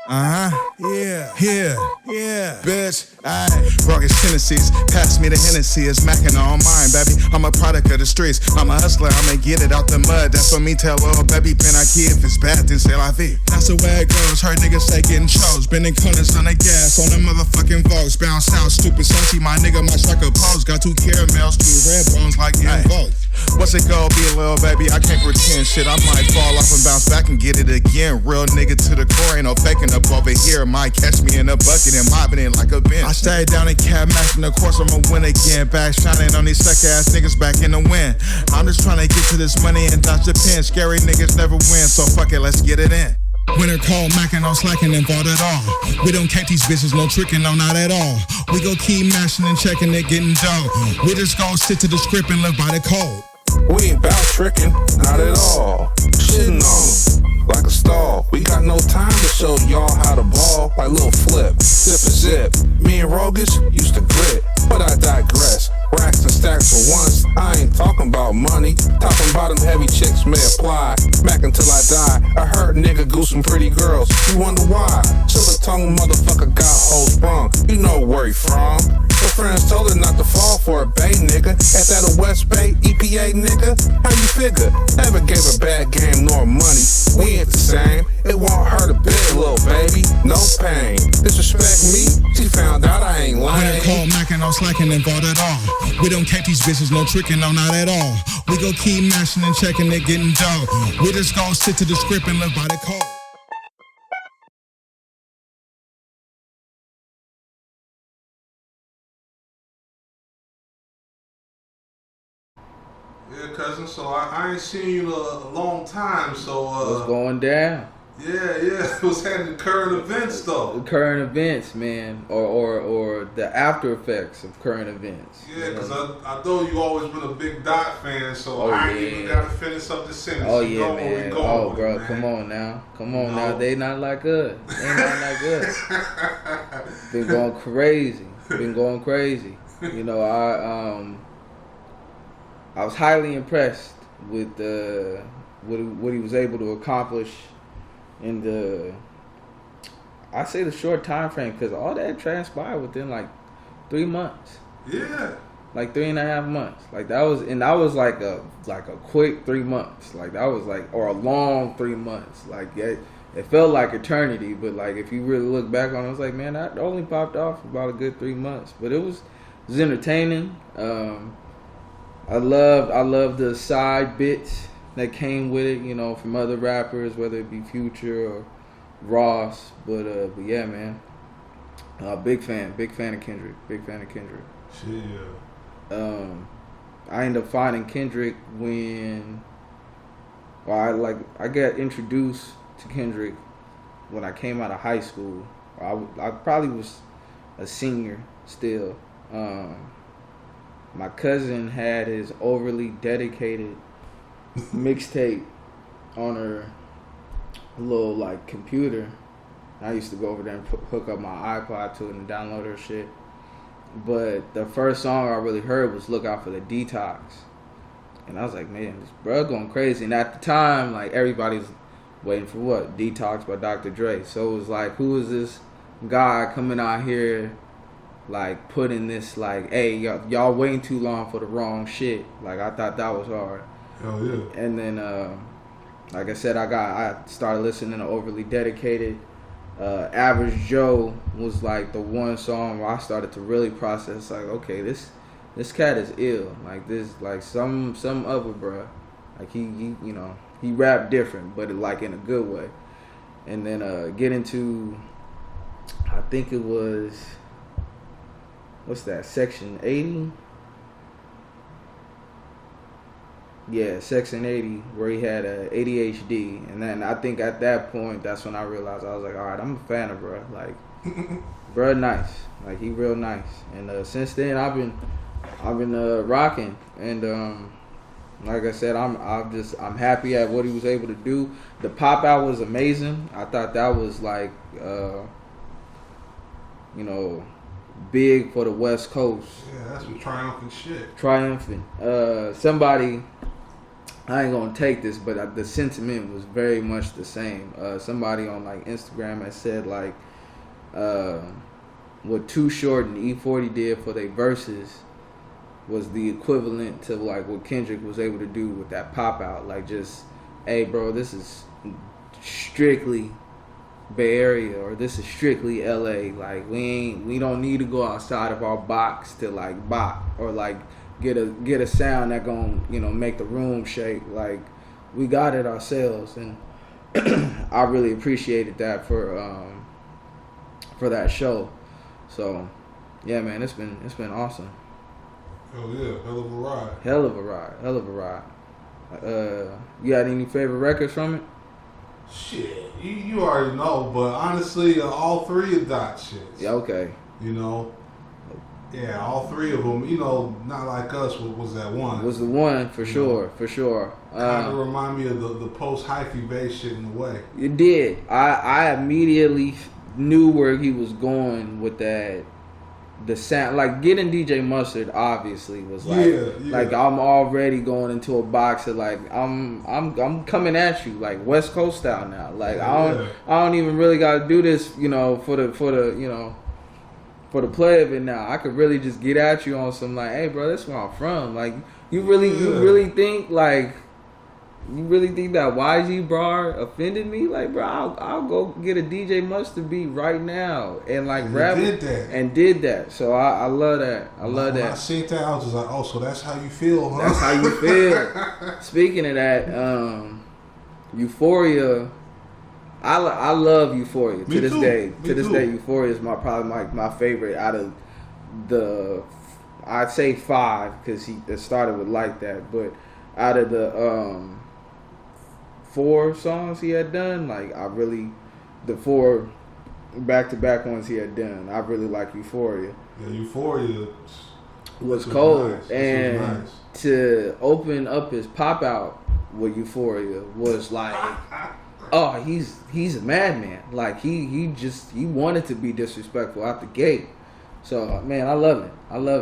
Yeah, bitch. Ayy, rugged tendencies. Pass me the Hennessy, it's macking on mine, baby. I'm a product of the streets. I'm a hustler, I'ma get it out the mud. That's what me tell little baby Penaki. If it's bad, then say la vie. That's the way it goes. Heard niggas say getting chose. Bending corners on the gas, on the motherfucking Vogues. Bounce out, stupid salty. My nigga might strike a pose. Got 2 caramels, 2 red bones like getting Vogues. What's it go, be a little baby? I can't pretend shit. I might fall off and bounce back and get it again. Real nigga to the core, ain't no faking up over here. Might catch me in a bucket and mobbing it like a bench. I stay down in Cab Max, and of course I'ma win again. Back shining on these suck ass niggas back in the wind. I'm just trying to get to this money and dodge the pin. Scary niggas never win, so fuck it, let's get it in. Winter cold, macking, no slacking involved at all. We don't take these bitches, no tricking, no, not at all. We go keep mashing and checking it, getting dough. We just gon' stick to the script and live by the code. We ain't bout tricking, not at all. Shitting on them like a stall. We got no time to show y'all how to ball. Like Lil Flip, Zip and Zip. Me and Rogus used to grit, but I digress. Racks and stacks for once, I ain't talking about money. Talking about them heavy chicks may apply. Mac until I die. I heard nigga goose some pretty girls. You wonder why? Silver tongue motherfucker got hoes sprung. You know where he from. Her friends told her not to fall for a Bay nigga. At that a West Bay EPA nigga? How you figure? Never gave a bad game nor money. We ain't the same. It won't hurt a bit, little baby. No pain. Disrespect me? She found out I ain't lying. Winter cold, macking, no slacking involved at all. We don't take these bitches, no tricking, no, not at all. We go keep mashing and checking it, getting dough. We just gon' stick to the script and live by the code. Yeah, cousin. So I ain't seen you in a long time. So What's going down? yeah. What's happening? Current events though. Current events, man, or the after effects of current events. Yeah, because I know you always been a big Dot fan, so I ain't even gotta finish up the sentence. Oh you yeah, know man. where we going Oh, with bro, it, man. come on now. They not like us. They not like us. Been going crazy. You know, I was highly impressed with what he was able to accomplish in I say the short time frame, because all that transpired within like 3 months. Yeah. Like 3.5 months. Like that was like a quick 3 months. Like that was like, or a long 3 months. Like it felt like eternity, but like if you really look back on it, was like, man, that only popped off for about a good 3 months. But it was entertaining. I love the side bits that came with it, you know, from other rappers, whether it be Future or Ross. But yeah, man, big fan of Kendrick. Shit, yeah. I ended up finding Kendrick when, I got introduced to Kendrick when I came out of high school. I probably was a senior still. My cousin had his overly dedicated mixtape on her little like computer. I used to go over there and hook up my iPod to it and download her shit. But the first song I really heard was "Look Out for the Detox," and I was like, man, this bro going crazy. And at the time, like everybody's waiting for what? Detox by Dr. Dre. So it was like, who is this guy coming out here? Like putting this like, hey, y'all waiting too long for the wrong shit. Like I thought that was hard. Hell yeah. And then, like I said, I started listening to Overly Dedicated. Average Joe was like the one song where I started to really process. Like, okay, this cat is ill. Like this, like some other bruh. Like he you know, he rapped different, but like in a good way. And then get into, I think it was, what's that, Section 80? Yeah, Section 80, where he had ADHD. And then I think at that point, that's when I realized, I was like, all right, I'm a fan of bruh. Like, bruh nice. Like, he real nice. And since then, I've been rocking. And like I said, I'm happy at what he was able to do. The pop out was amazing. I thought that was like, you know, big for the West Coast. Yeah, that's some triumphant shit. Triumphant. Somebody I ain't gonna take this, but the sentiment was very much the same. Somebody on like Instagram had said like, what Too Short and E40 did for their verses was the equivalent to like what Kendrick was able to do with that pop out. Like, just, hey bro, this is strictly Bay Area, or this is strictly LA. Like, we don't need to go outside of our box to like bop or like get a sound that gon' make the room shake. Like, we got it ourselves, and I really appreciated that for that show. So yeah, man, it's been awesome. Oh yeah, hell of a ride. Hell of a ride. You got any favorite records from it? Shit, you already know, but honestly, all three of Dot shits. Yeah, okay. Yeah, all three of them. Not Like Us was that one. Was the one for sure. Kind of remind me of the post hyphy bass shit in a way. It did. I immediately knew where he was going with that. The sound, like getting DJ Mustard, obviously was like, like I'm already going into a box of like I'm coming at you like West Coast style now. Like I don't even really got to do this, for the play of it now. I could really just get at you on some like, hey bro, that's where I'm from. Like you really think that YG bar offended me? Like, bro, I'll go get a DJ Mustard beat right now and like rap it and did that. So I love that. When I seen that, I was just like, oh, so that's how you feel, huh? That's how you feel. Speaking of that, Euphoria. I love Euphoria to this day. To this day, Euphoria is probably my favorite out of the. I'd say 5 because it started with Like That, but out of the 4 songs he had done, like the 4 back-to-back ones he had done, I really like Euphoria. Yeah, Euphoria was cold, nice. And nice. To open up his pop out with Euphoria was like, oh, he's a madman. Like he wanted to be disrespectful out the gate. So man, I love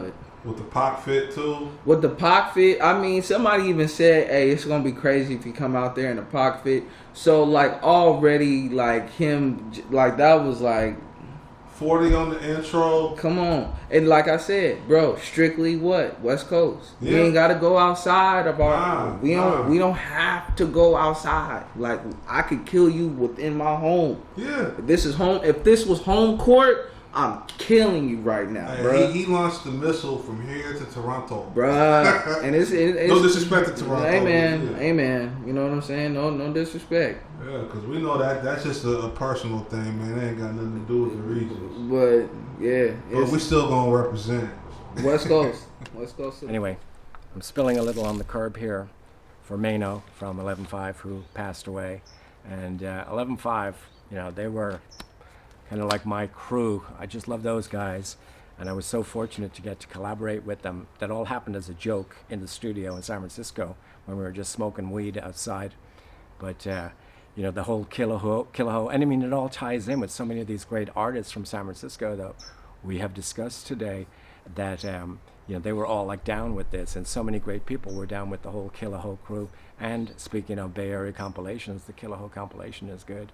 it. With the Pac fit too? With the Pac fit, I mean, somebody even said, hey, it's going to be crazy if you come out there in a Pac fit. So, like, already, like, him, like, that was, like... 40 on the intro. Come on. And like I said, bro, strictly what? West Coast. Yeah. We ain't got to go outside of our... We don't have to go outside. Like, I could kill you within my home. Yeah. If this was home court... I'm killing you right now, bro. He launched the missile from here to Toronto, bro. And it's no disrespect to Toronto. Amen. You know what I'm saying? No disrespect. Yeah, because we know that's just a personal thing, man. It ain't got nothing to do with the regions. But yeah, but we still gonna represent West Coast. West Coast. Anyway, I'm spilling a little on the curb here for Mano from 11.5, who passed away, and 11.5. They were kind of like my crew. I just love those guys, and I was so fortunate to get to collaborate with them. That all happened as a joke in the studio in San Francisco when we were just smoking weed outside. But the whole Killaho, and I mean, it all ties in with so many of these great artists from San Francisco that we have discussed today. That they were all like down with this, and so many great people were down with the whole Killaho crew. And speaking of Bay Area compilations, the Killaho compilation is good,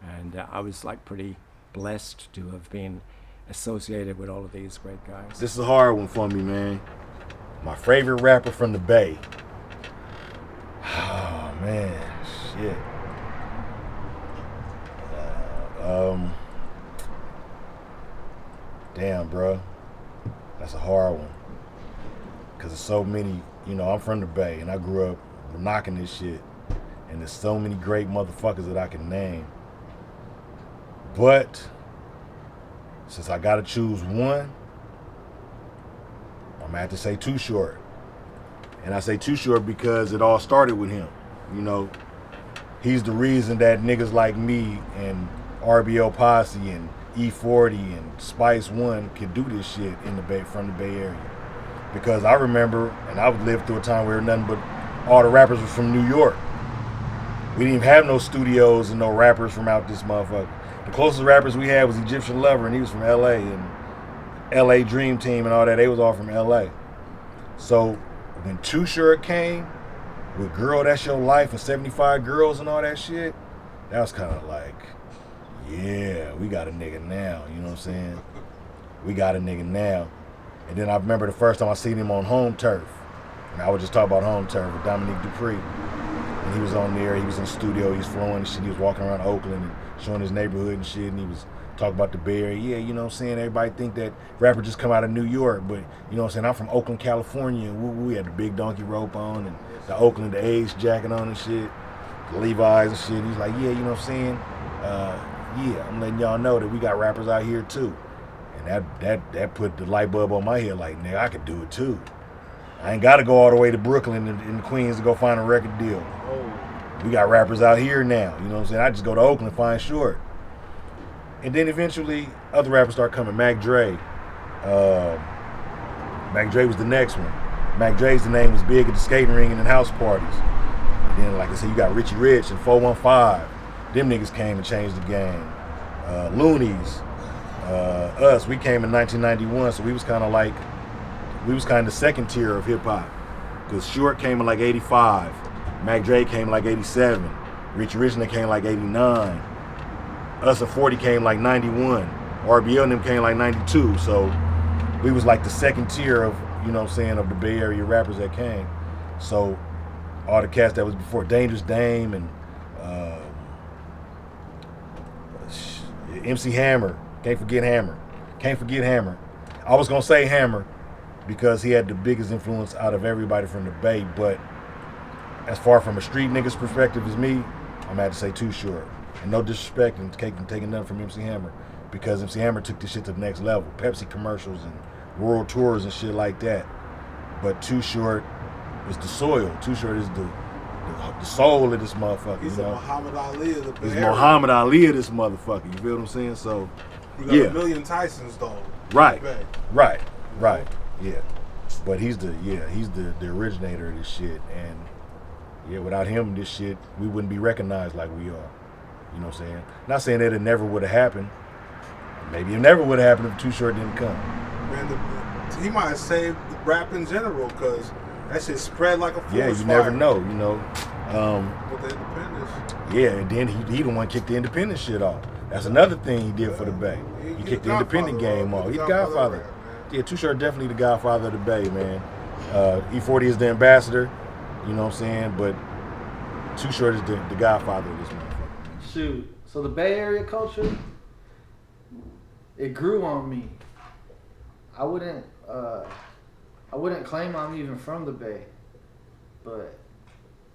and I was like pretty blessed to have been associated with all of these great guys. This is a hard one for me, man. My favorite rapper from the Bay. Oh man, shit. Damn, bro. That's a hard one. Cause there's so many. I'm from the Bay, and I grew up knocking this shit, and there's so many great motherfuckers that I can name. But since I gotta choose one, I'm gonna have to say Too Short. And I say Too Short because it all started with him. He's the reason that niggas like me and RBL Posse and E40 and Spice One can do this shit from the Bay Area. Because I remember, and I lived through a time where nothing but all the rappers were from New York. We didn't even have no studios and no rappers from out this motherfucker. The closest rappers we had was Egyptian Lover, and he was from LA, and LA Dream Team and all that, they was all from LA. So when Too Short came, with Girl That's Your Life and 75 Girls and all that shit, that was kind of like, yeah, we got a nigga now, you know what I'm saying? We got a nigga now. And then I remember the first time I seen him on Home Turf. And I would just talk about Home Turf with Dominique Dupree. And he was on there, he was in the studio, he was flowing and shit, he was walking around Oakland and showing his neighborhood and shit, and he was talking about the Bay Area. Yeah, you know what I'm saying? Everybody think that rappers just come out of New York, but you know what I'm saying? I'm from Oakland, California, and we had the big donkey rope on and the Oakland, the A's jacket on and shit, the Levi's and shit. He's like, yeah, you know what I'm saying? Yeah, I'm letting y'all know that we got rappers out here too. And that put the light bulb on my head like, nigga, I could do it too. I ain't got to go all the way to Brooklyn and Queens to go find a record deal. We got rappers out here now, you know what I'm saying? I just go to Oakland and find Short. And then eventually, other rappers start coming. Mac Dre. Mac Dre was the next one. Mac Dre's the name was big at the skating ring and in house parties. And then, like I said, you got Richie Rich and 415. Them niggas came and changed the game. Loonies. Us, we came in 1991, so we was kind of the second tier of hip hop. Because Short came in like 85. Mac Dre came in like 87. Richie Rich and they came like 89. Us and 40 came like 91. RBL and them came like 92. So we was like the second tier of, you know what I'm saying, of the Bay Area rappers that came. So all the cats that was before, Dangerous Dame and MC Hammer. Can't forget Hammer. I was gonna say Hammer because he had the biggest influence out of everybody from the Bay, but as far from a street nigga's perspective as me, I'm gonna have to say Too Short. And no disrespect and taking nothing from MC Hammer, because MC Hammer took this shit to the next level. Pepsi commercials and world tours and shit like that. But Too Short is the soil. Too Short is the soul of this motherfucker. He's you know? the Muhammad Ali of the Bay He's Area. Muhammad Ali of this motherfucker. You feel what I'm saying? So, You got a million Tysons though. Right. Bay. Right. Yeah. But he's the originator of this shit, and yeah, without him, this shit, we wouldn't be recognized like we are. You know what I'm saying? Not saying that it never would have happened. Maybe it never would have happened if Too Short didn't come. Man, he might have saved rap in general, because that shit spread like a forest Yeah, you fire. never know, you know. With the independence. Yeah, and then he the one kicked the independent shit off. That's another thing he did for the Bay. He kicked the independent game off. He's the godfather. Yeah, Too Short definitely the godfather of the Bay, man. E40 is the ambassador, you know what I'm saying? But Too Short is the godfather of this motherfucker. Shoot. So the Bay Area culture, it grew on me. I wouldn't claim I'm even from the Bay, but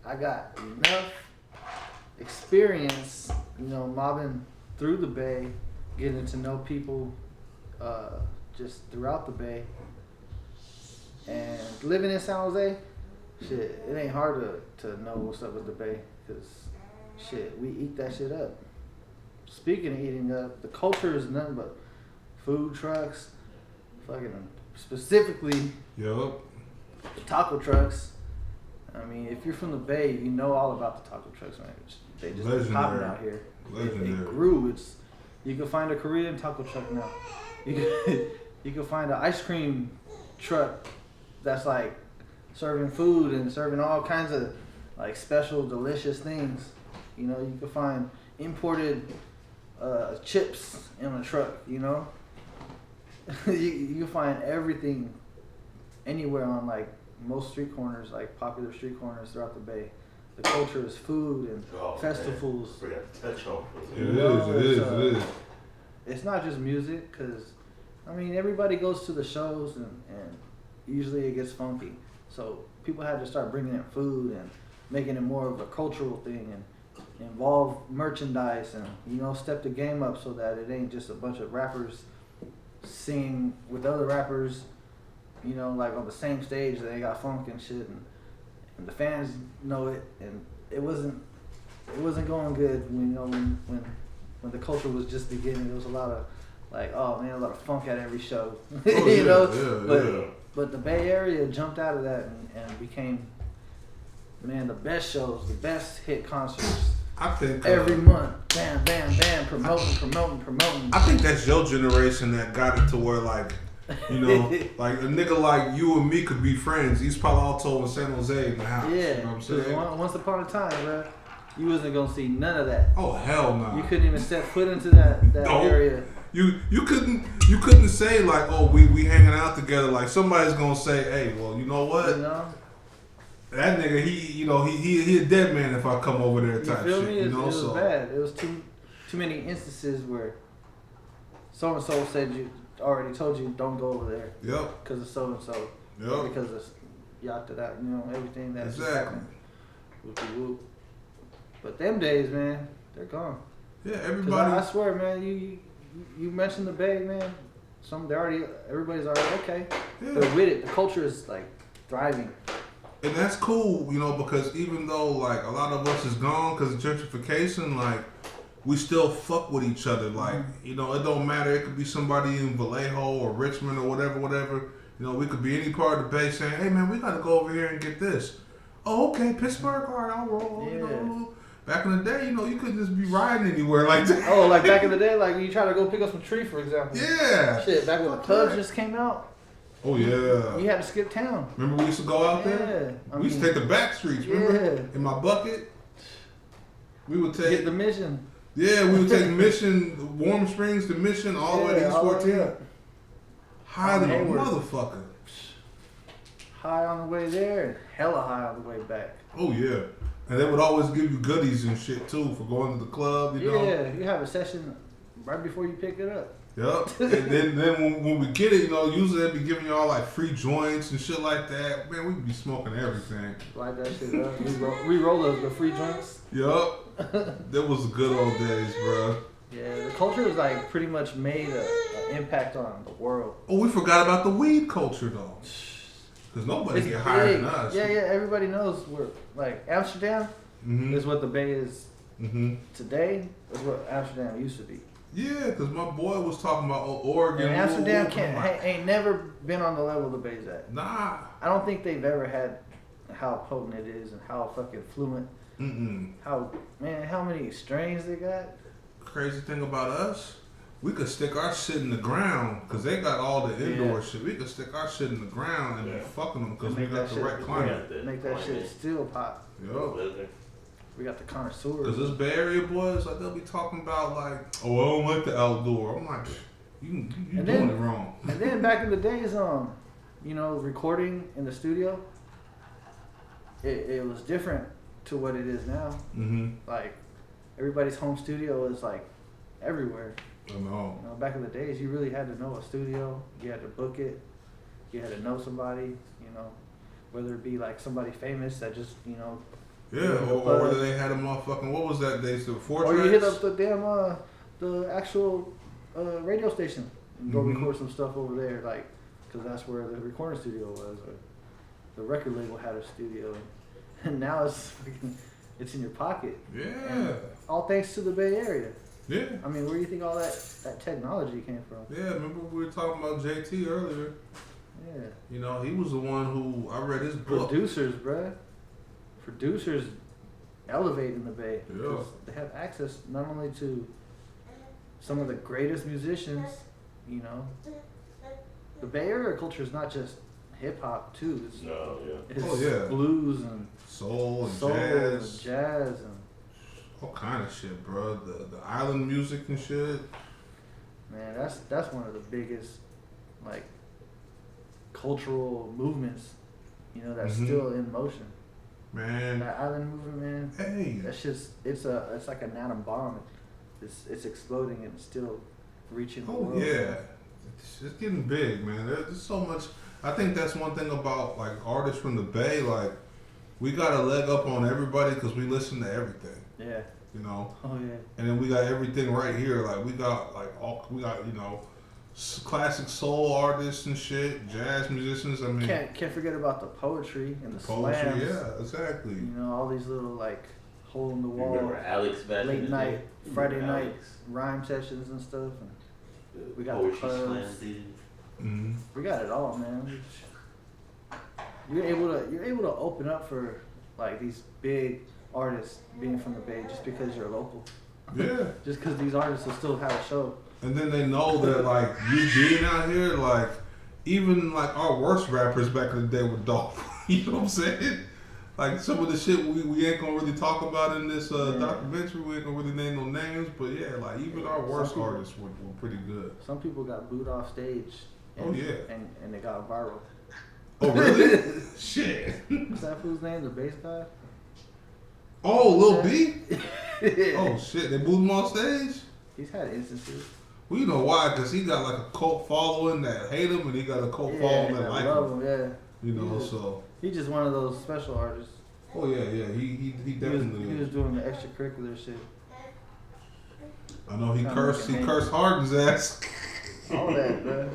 I got enough experience, you know, mobbing through the Bay, getting to know people just throughout the Bay, and living in San Jose. Shit, it ain't hard to know what's up with the Bay, because shit, we eat that shit up. Speaking of eating up, the culture is nothing but food trucks, fucking specifically taco trucks. I mean, if you're from the Bay, you know all about the taco trucks, man. They just been popping out here. It grew. You can find a Korean taco truck now. You can find an ice cream truck that's like serving food and serving all kinds of like special, delicious things. You know, you can find imported chips in a truck. You know, you can find everything anywhere on like most street corners, like popular street corners throughout the Bay. The culture is food and festivals. It is. It's not just music, because I mean everybody goes to the shows and usually it gets funky. So people had to start bringing in food and making it more of a cultural thing and involve merchandise and, you know, step the game up so that it ain't just a bunch of rappers singing with other rappers, you know, like on the same stage. They got funk and shit, and the fans know it, and it wasn't going good when, you know, when the culture was just beginning. There was a lot of like, oh man, a lot of funk at every show. You know? But the Bay Area jumped out of that and became, man, the best shows, the best hit concerts. I think every month, bam, bam, bam, promoting. I think that's your generation that got it to where like You know, like a nigga like you and me could be friends. East Palo Alto and San Jose in the house. Yeah. You know what I'm saying? Once upon a time, bro, you wasn't gonna see none of that. Oh hell no. You couldn't even step foot into that No. area. You couldn't say like, oh, we hanging out together. Like somebody's gonna say, hey, well, you know what? You know? That nigga, he a dead man if I come over there You type feel shit. me? You It know, was so bad. It was too many instances where so and so said you already told you don't go over there yep, because of so and so. yep, Because of yacht that, you know, everything that's exactly. happened. Whoop. But them days, man, they're gone. Yeah, 'Cause everybody. I swear, man, you mentioned the Bay, man. Everybody's already okay. Yeah. They're with it. The culture is like thriving. And that's cool, you know, because even though like a lot of us is gone because of gentrification, like we still fuck with each other. Like, you know, it don't matter. It could be somebody in Vallejo or Richmond or whatever. You know, we could be any part of the Bay saying, hey man, we gotta go over here and get this. Oh, okay, Pittsburgh, all right, I'll roll. Yeah. You know. Back in the day, you know, you couldn't just be riding anywhere like that. Oh, like back in the day, like you try to go pick up some tree, for example. Yeah. Shit, back when the clubs just came out, Oh yeah. you had to skip town. Remember we used to go out there? Yeah. We used to take the back streets, remember? Yeah. In my bucket. We would Get take the mission. we would take Mission, Warm Springs to Mission, all the way to East all the way 14. up. High than a Hayward. motherfucker. High on the way there and hella high on the way back. Oh yeah. And they would always give you goodies and shit too for going to the club, you know? Yeah, you have a session right before you pick it up. Yep. And then when we get it, you know, usually they be giving y'all like free joints and shit like that. Man, we be smoking everything. Light that shit up. We roll the free joints. Yup. That was the good old days, bro. Yeah, the culture is like pretty much made an impact on the world. Oh, we forgot about the weed culture though. Because nobody It's get higher big. than us. Yeah, everybody knows we're like Amsterdam Mm-hmm. is what the Bay is Mm-hmm. today. Is what Amsterdam used to be. Yeah, because my boy was talking about Oregon. And Amsterdam Louisville. I'm like, ain't never been on the level the Bay's at. Nah. I don't think they've ever had how potent it is and how fucking fluent. Mm-mm. How many strains they got? Crazy thing about us, we could stick our shit in the ground because they got all the indoor Yeah. shit. We could stick our shit in the ground and be fucking them because we Make got that the right shit- climate. Make that shit still pop. Yo. We got the connoisseurs. Because this Bay Area boys, like, they'll be talking about, like, oh, I don't like the outdoor. I'm like, you And doing then- it wrong. And then back in the days, you know, recording in the studio, it was different to what it is now. Mm-hmm. Like, everybody's home studio is like everywhere. I know. You know, back in the days, you really had to know a studio. You had to book it. You had to know somebody. You know, whether it be like somebody famous that just Yeah, or whether they had a motherfucking, what was that they said, four or tracks? you hit up the damn the actual radio station and go Mhm. record some stuff over there, like, because that's where the recording studio was. Or the record label had a studio, and now it's in your pocket. Yeah. And all thanks to the Bay Area. Yeah. I mean, where do you think all that technology came from? Yeah, remember we were talking about JT earlier. Yeah. You know, he was the one who, I read his book. Producers, bruh. Producers elevate in the Bay. Yeah. 'Cause they have access not only to some of the greatest musicians, you know. The Bay Area culture is not just hip hop too. It's, it's Oh, yeah. blues and Soul and soul jazz. and jazz and All kind of shit, bro. The island music and shit. man, that's one of the biggest like cultural movements, you know, that's Mhm. still in motion. Man. That island movement, man. Hey. That's just it's like an atom bomb. It's exploding and still reaching the Oh world. yeah, it's getting big, man. There's so much. I think that's one thing about like artists from the Bay. Like, we got a leg up on everybody because we listen to everything. Yeah. You know. Oh yeah. And then we got everything right here. Like we got classic soul artists and shit, jazz musicians. I mean, Can't forget about the poetry and the poetry. slams. Yeah, exactly. You know, all these little like hole in the wall, Remember Alex back in late the night, day? Friday Remember night Alex? rhyme sessions and stuff. And we got the Poetry clubs. slam season. Mm-hmm. We got it all, man. You're able to open up for like these big artists being from the Bay just because you're local. Yeah. Just because these artists will still have a show. And then they know that like you being out here, like even like our worst rappers back in the day were dope. You know what I'm saying? Like some of the shit we ain't gonna really talk about in this documentary. We ain't gonna really name no names, but yeah, like even our worst artists were pretty good. Some people got booed off stage. And, and they got viral. Oh really? Shit. What's that fool's name? The bass guy? Oh, Lil B? Yeah. Oh shit, they booed him on stage? He's had instances. Well, you know why? Because he got like a cult following that hate him, and he got a cult following that like him. Yeah. You know, so he's just one of those special artists. Oh yeah, he definitely. He was doing the extracurricular shit. I know he cursed Harden's ass. All that, bro.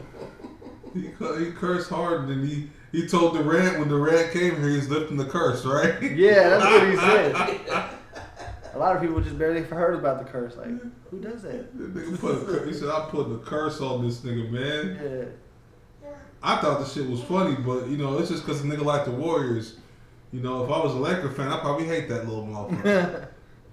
He cursed Harden, and he told Durant when Durant came here, he's lifting the curse, right? Yeah, that's what he said. A lot of people just barely heard about the curse. Like, who does that? The nigga he said, "I'm putting the curse on this nigga, man." Yeah. I thought the shit was funny, but you know, it's just because the nigga like the Warriors. You know, if I was a Laker fan, I'd probably hate that little motherfucker.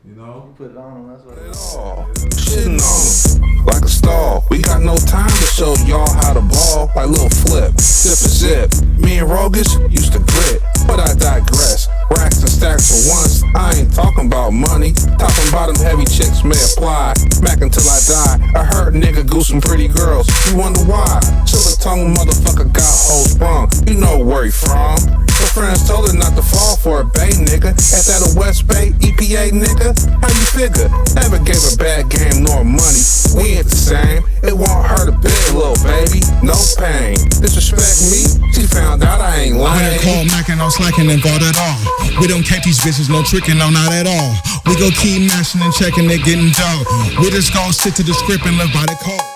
You know? You put it on him, that's what It all shitting on him like a stall. We got no time to show y'all how to ball. Like little flip, zip and zip. Me and Rogus used to grit, but I digress. Racks and stacks for once. I ain't talking about money. Talking about them heavy chicks may apply. Smack until I die. I heard nigga goose some pretty girls. You wonder why? Silver tongue motherfucker got whole sprung. You know where he from. Her friends told her not to fall for a Bay nigga. At that a West Bay EPA nigga? How you figure? Never gave a bad game nor money. We ain't the same. It won't hurt a bit, little baby. No pain. Disrespect me? She found out I ain't lying. I heard a call, macking, no slacking involved at all. We don't catch these bitches, no tricking, no, not at all. We go keep mashing and checking it, getting dope. We just gon' stick to the script and live by the code.